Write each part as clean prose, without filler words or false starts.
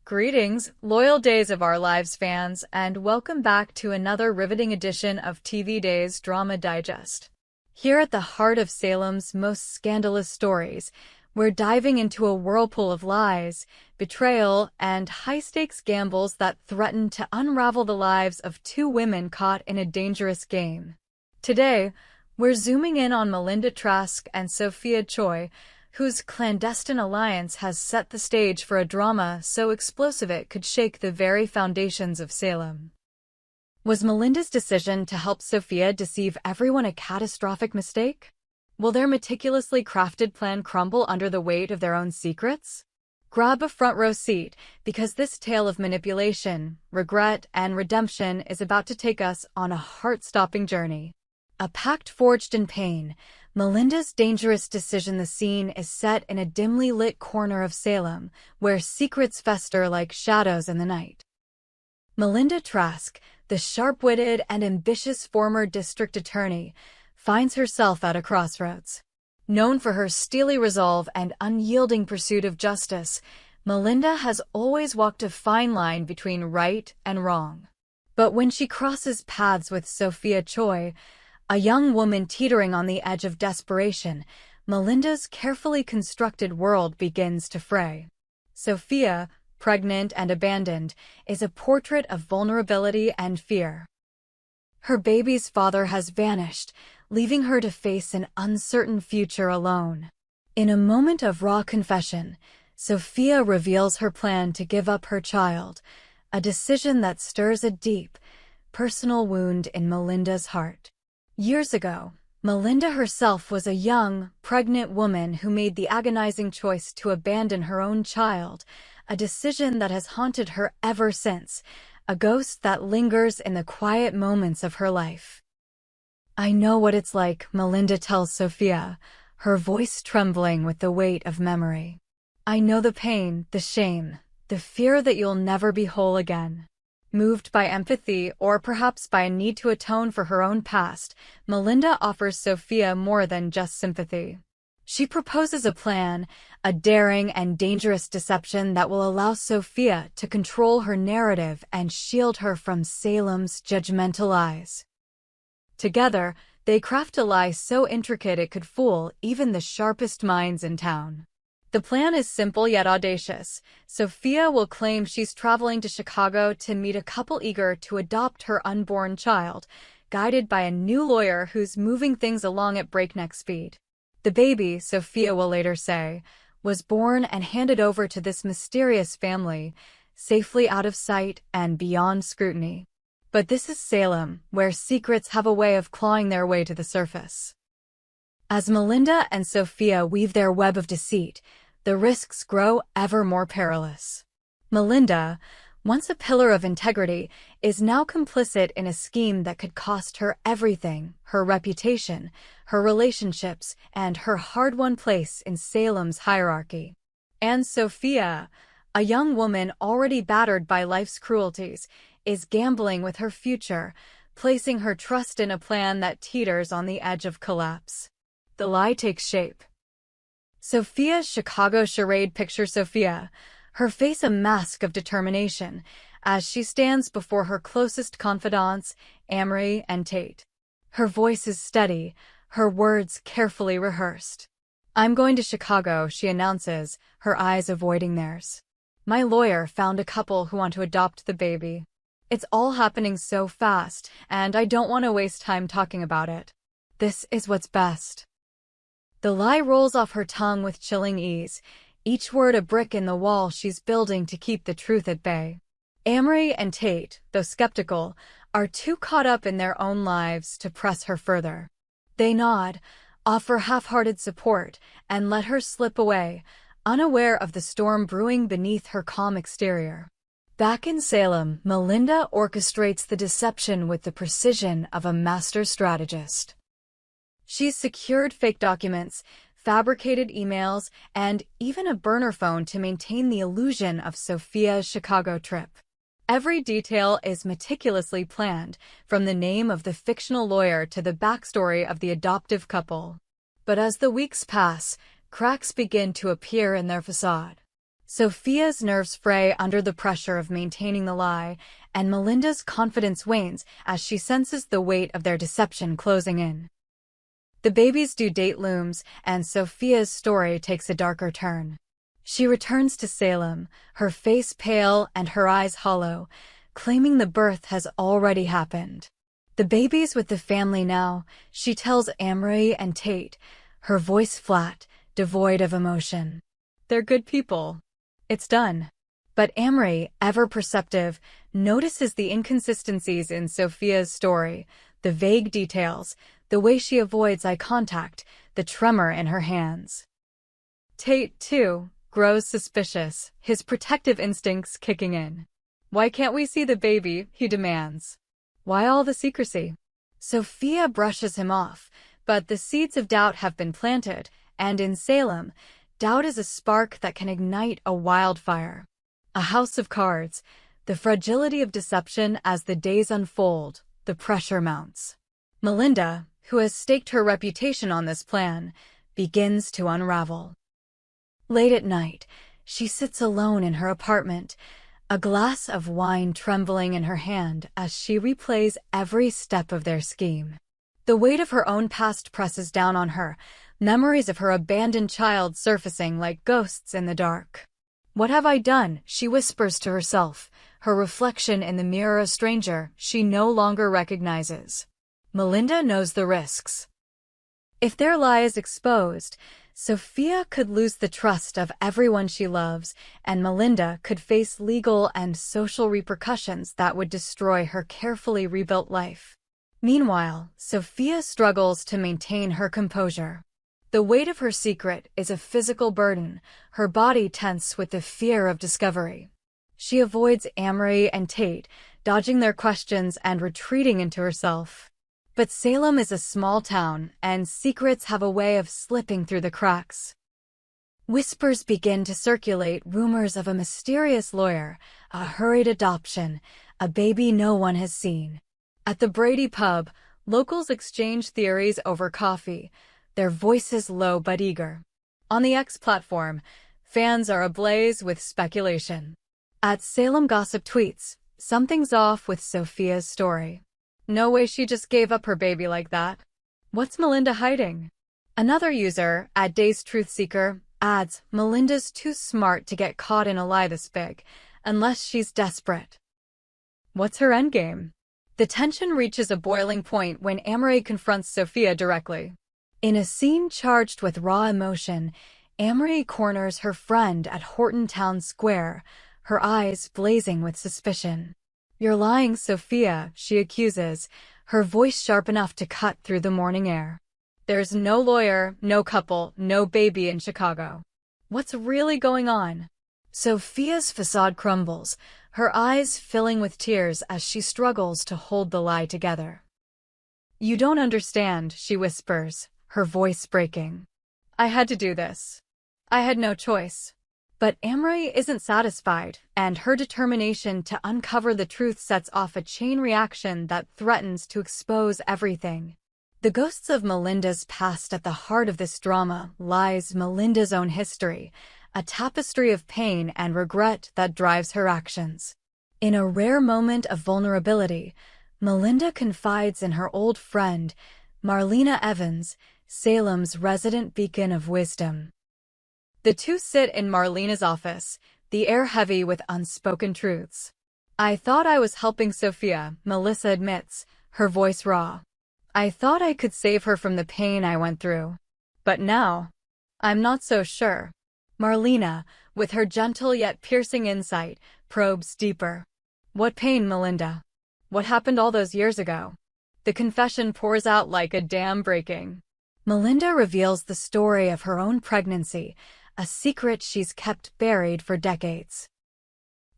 Greetings, loyal Days of Our Lives fans, and welcome back to another riveting edition of TV Days Drama Digest. Here at the heart of Salem's most scandalous stories, we're diving into a whirlpool of lies, betrayal, and high-stakes gambles that threaten to unravel the lives of two women caught in a dangerous game. Today, we're zooming in on Melinda Trask and Sophia Choi, whose clandestine alliance has set the stage for a drama so explosive it could shake the very foundations of Salem. Was Melinda's decision to help Sophia deceive everyone a catastrophic mistake? Will their meticulously crafted plan crumble under the weight of their own secrets? Grab a front row seat, because this tale of manipulation, regret, and redemption is about to take us on a heart-stopping journey. A pact forged in pain, Melinda's dangerous decision. The scene is set in a dimly lit corner of Salem, where secrets fester like shadows in the night. Melinda Trask, the sharp-witted and ambitious former district attorney, finds herself at a crossroads. Known for her steely resolve and unyielding pursuit of justice, Melinda has always walked a fine line between right and wrong. But when she crosses paths with Sophia Choi, a young woman teetering on the edge of desperation, Melinda's carefully constructed world begins to fray. Sophia, pregnant and abandoned, is a portrait of vulnerability and fear. Her baby's father has vanished, leaving her to face an uncertain future alone. In a moment of raw confession, Sophia reveals her plan to give up her child, a decision that stirs a deep, personal wound in Melinda's heart. Years ago, Melinda herself was a young, pregnant woman who made the agonizing choice to abandon her own child, a decision that has haunted her ever since, a ghost that lingers in the quiet moments of her life. "I know what it's like," Melinda tells Sophia, her voice trembling with the weight of memory. "I know the pain, the shame, the fear that you'll never be whole again." Moved by empathy, or perhaps by a need to atone for her own past, Melinda offers Sophia more than just sympathy. She proposes a plan, a daring and dangerous deception that will allow Sophia to control her narrative and shield her from Salem's judgmental eyes. Together, they craft a lie so intricate it could fool even the sharpest minds in town. The plan is simple yet audacious. Sophia will claim she's traveling to Chicago to meet a couple eager to adopt her unborn child, guided by a new lawyer who's moving things along at breakneck speed. The baby, Sophia will later say, was born and handed over to this mysterious family, safely out of sight and beyond scrutiny. But this is Salem, where secrets have a way of clawing their way to the surface. As Melinda and Sophia weave their web of deceit, the risks grow ever more perilous. Melinda, once a pillar of integrity, is now complicit in a scheme that could cost her everything: her reputation, her relationships, and her hard-won place in Salem's hierarchy. And Sophia, a young woman already battered by life's cruelties, is gambling with her future, placing her trust in a plan that teeters on the edge of collapse. The lie takes shape. Sophia's Chicago charade. Picture Sophia, her face a mask of determination, as she stands before her closest confidants, Amory and Tate. Her voice is steady, her words carefully rehearsed. "I'm going to Chicago," she announces, her eyes avoiding theirs. "My lawyer found a couple who want to adopt the baby. It's all happening so fast, and I don't want to waste time talking about it. This is what's best." The lie rolls off her tongue with chilling ease, each word a brick in the wall she's building to keep the truth at bay. Amory and Tate, though skeptical, are too caught up in their own lives to press her further. They nod, offer half-hearted support, and let her slip away, unaware of the storm brewing beneath her calm exterior. Back in Salem, Melinda orchestrates the deception with the precision of a master strategist. She's secured fake documents, fabricated emails, and even a burner phone to maintain the illusion of Sophia's Chicago trip. Every detail is meticulously planned, from the name of the fictional lawyer to the backstory of the adoptive couple. But as the weeks pass, cracks begin to appear in their facade. Sophia's nerves fray under the pressure of maintaining the lie, and Melinda's confidence wanes as she senses the weight of their deception closing in. The baby's due date looms, and Sophia's story takes a darker turn. She returns to Salem, her face pale and her eyes hollow, claiming the birth has already happened. The baby's with the family now, she tells Amory and Tate, her voice flat, devoid of emotion. They're good people. It's done. But Amory, ever perceptive, notices the inconsistencies in Sophia's story, the vague details, the way she avoids eye contact, the tremor in her hands. Tate, too, grows suspicious, his protective instincts kicking in. Why can't we see the baby, he demands. Why all the secrecy? Sophia brushes him off, but the seeds of doubt have been planted, and in Salem, doubt is a spark that can ignite a wildfire. A house of cards, the fragility of deception as the days unfold, the pressure mounts. Melinda, who has staked her reputation on this plan, begins to unravel. Late at night, she sits alone in her apartment, a glass of wine trembling in her hand as she replays every step of their scheme. The weight of her own past presses down on her, memories of her abandoned child surfacing like ghosts in the dark. What have I done? She whispers to herself, her reflection in the mirror a stranger she no longer recognizes. Melinda knows the risks. If their lie is exposed, Sophia could lose the trust of everyone she loves, and Melinda could face legal and social repercussions that would destroy her carefully rebuilt life. Meanwhile, Sophia struggles to maintain her composure. The weight of her secret is a physical burden, her body tense with the fear of discovery. She avoids Amory and Tate, dodging their questions and retreating into herself. But Salem is a small town, and secrets have a way of slipping through the cracks. Whispers begin to circulate, rumors of a mysterious lawyer, a hurried adoption, a baby no one has seen. At the Brady pub, locals exchange theories over coffee, their voices low but eager. On the X platform, fans are ablaze with speculation. At Salem Gossip tweets, something's off with Sophia's story. No way she just gave up her baby like that. What's Melinda hiding? Another user, at Days Truth Seeker, adds, Melinda's too smart to get caught in a lie this big, unless she's desperate. What's her endgame? The tension reaches a boiling point when Amory confronts Sophia directly. In a scene charged with raw emotion, Amory corners her friend at Horton Town Square, her eyes blazing with suspicion. You're lying, Sophia, she accuses, her voice sharp enough to cut through the morning air. There's no lawyer, no couple, no baby in Chicago. What's really going on? Sophia's facade crumbles, her eyes filling with tears as she struggles to hold the lie together. You don't understand, she whispers, her voice breaking. I had to do this. I had no choice. But Amory isn't satisfied, and her determination to uncover the truth sets off a chain reaction that threatens to expose everything. The ghosts of Melinda's past at the heart of this drama lies Melinda's own history, a tapestry of pain and regret that drives her actions. In a rare moment of vulnerability, Melinda confides in her old friend, Marlena Evans, Salem's resident beacon of wisdom. The two sit in Marlena's office, the air heavy with unspoken truths. I thought I was helping Sophia, Melissa admits, her voice raw. I thought I could save her from the pain I went through. But now, I'm not so sure. Marlena, with her gentle yet piercing insight, probes deeper. What pain, Melinda? What happened all those years ago? The confession pours out like a dam breaking. Melinda reveals the story of her own pregnancy, a secret she's kept buried for decades.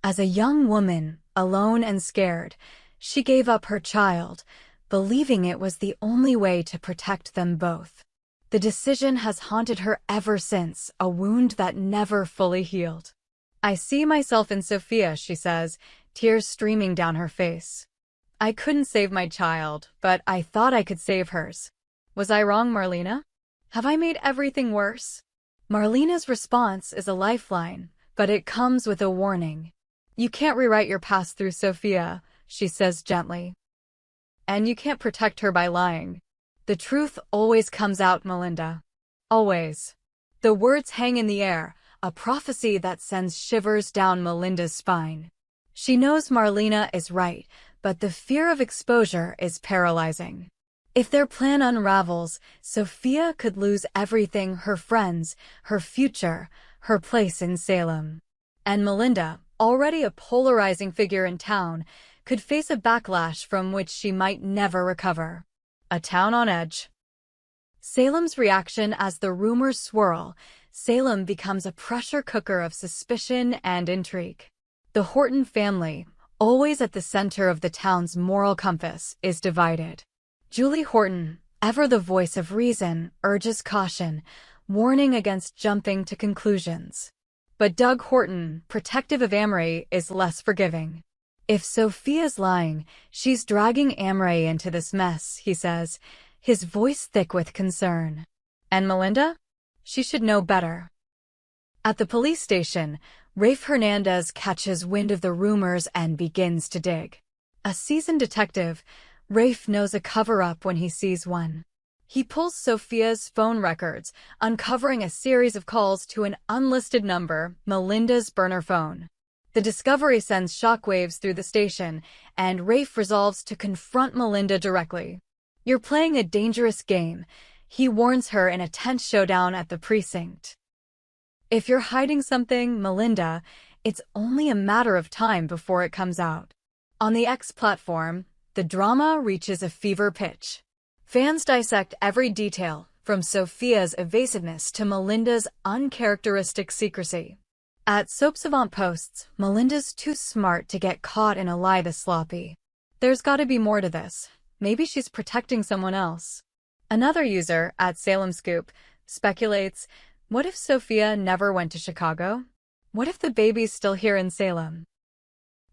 As a young woman, alone and scared, she gave up her child, believing it was the only way to protect them both. The decision has haunted her ever since, a wound that never fully healed. I see myself in Sophia, she says, tears streaming down her face. I couldn't save my child, but I thought I could save hers. Was I wrong, Marlena? Have I made everything worse? Marlena's response is a lifeline, But it comes with a warning. You can't rewrite your past through Sophia, she says gently. And you can't protect her by lying. The truth always comes out, Melinda. Always. The words hang in the air, a prophecy that sends shivers down Melinda's spine. She knows Marlena is right, but the fear of exposure is paralyzing. If their plan unravels, Sophia could lose everything: her friends, her future, her place in Salem. And Melinda, already a polarizing figure in town, could face a backlash from which she might never recover. A town on edge. Salem's reaction as the rumors swirl. Salem becomes a pressure cooker of suspicion and intrigue. The Horton family, always at the center of the town's moral compass, is divided. Julie Horton, ever the voice of reason, urges caution, warning against jumping to conclusions. But Doug Horton, protective of Amory, is less forgiving. If Sophia's lying, she's dragging Amory into this mess, he says, his voice thick with concern. And Melinda? She should know better. At the police station, Rafe Hernandez catches wind of the rumors and begins to dig. A seasoned detective, Rafe knows a cover-up when he sees one. He pulls Sophia's phone records, uncovering a series of calls to an unlisted number, Melinda's burner phone. The discovery sends shockwaves through the station, and Rafe resolves to confront Melinda directly. "You're playing a dangerous game," he warns her in a tense showdown at the precinct. "If you're hiding something, Melinda, it's only a matter of time before it comes out." On the X platform, the drama reaches a fever pitch. Fans dissect every detail, from Sophia's evasiveness to Melinda's uncharacteristic secrecy. At Soap Savant posts, "Melinda's too smart to get caught in a lie this sloppy. There's gotta be more to this. Maybe she's protecting someone else." Another user, at Salem Scoop, speculates, what if Sophia never went to Chicago? What if the baby's still here in Salem?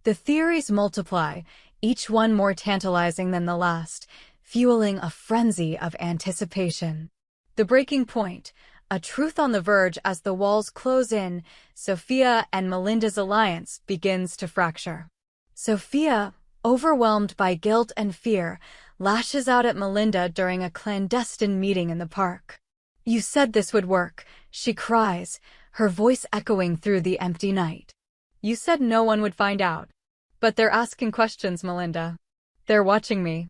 The theories multiply, each one more tantalizing than the last, fueling a frenzy of anticipation. The breaking point, a truth on the verge as the walls close in, Sophia and Melinda's alliance begins to fracture. Sophia, overwhelmed by guilt and fear, lashes out at Melinda during a clandestine meeting in the park. "You said this would work," she cries, her voice echoing through the empty night. "You said no one would find out. But they're asking questions, Melinda. They're watching me."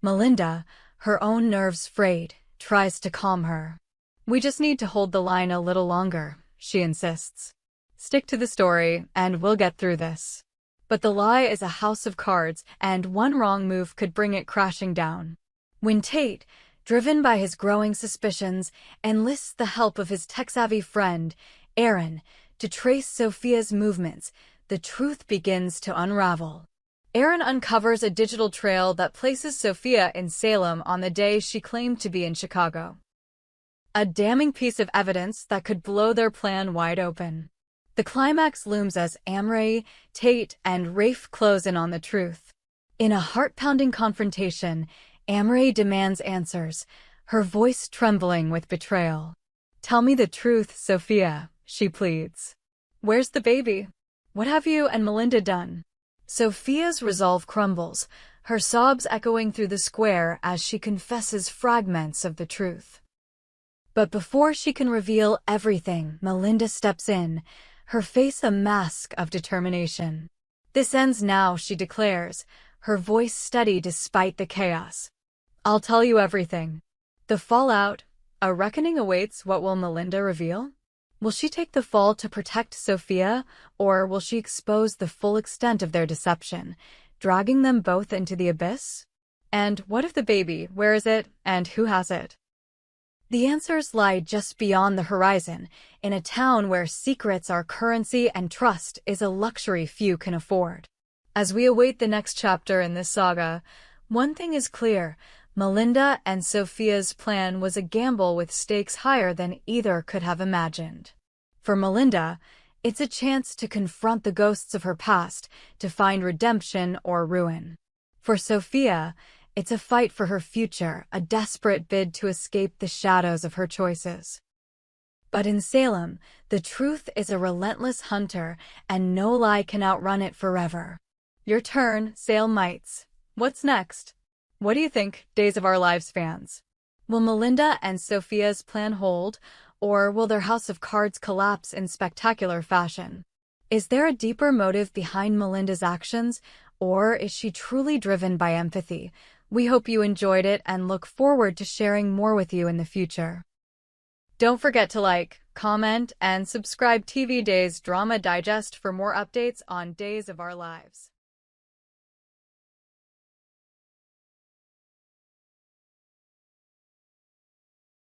Melinda, her own nerves frayed, tries to calm her. "We just need to hold the line a little longer," she insists. "Stick to the story, and we'll get through this." But the lie is a house of cards, and one wrong move could bring it crashing down. When Tate, driven by his growing suspicions, enlists the help of his tech-savvy friend, Aaron, to trace Sophia's movements, the truth begins to unravel. Aaron uncovers a digital trail that places Sophia in Salem on the day she claimed to be in Chicago. A damning piece of evidence that could blow their plan wide open. The climax looms as Amory, Tate, and Rafe close in on the truth. In a heart-pounding confrontation, Amory demands answers, her voice trembling with betrayal. "Tell me the truth, Sophia," she pleads. "Where's the baby? What have you and Melinda done?" Sophia's resolve crumbles, her sobs echoing through the square as she confesses fragments of the truth. But before she can reveal everything, Melinda steps in, her face a mask of determination. "This ends now," she declares, her voice steady despite the chaos. "I'll tell you everything." The fallout, a reckoning awaits. What will Melinda reveal? Will she take the fall to protect Sophia, or will she expose the full extent of their deception, dragging them both into the abyss? And what of the baby? Where is it, and who has it? The answers lie just beyond the horizon, in a town where secrets are currency and trust is a luxury few can afford. As we await the next chapter in this saga, one thing is clear: Melinda and Sophia's plan was a gamble with stakes higher than either could have imagined. For Melinda, it's a chance to confront the ghosts of her past, to find redemption or ruin. For Sophia, it's a fight for her future, a desperate bid to escape the shadows of her choices. But in Salem, the truth is a relentless hunter, and no lie can outrun it forever. Your turn, Salemites. What's next? What do you think, Days of Our Lives fans? Will Melinda and Sophia's plan hold, or will their house of cards collapse in spectacular fashion? Is there a deeper motive behind Melinda's actions, or is she truly driven by empathy? We hope you enjoyed it and look forward to sharing more with you in the future. Don't forget to like, comment, and subscribe TV Days Drama Digest for more updates on Days of Our Lives.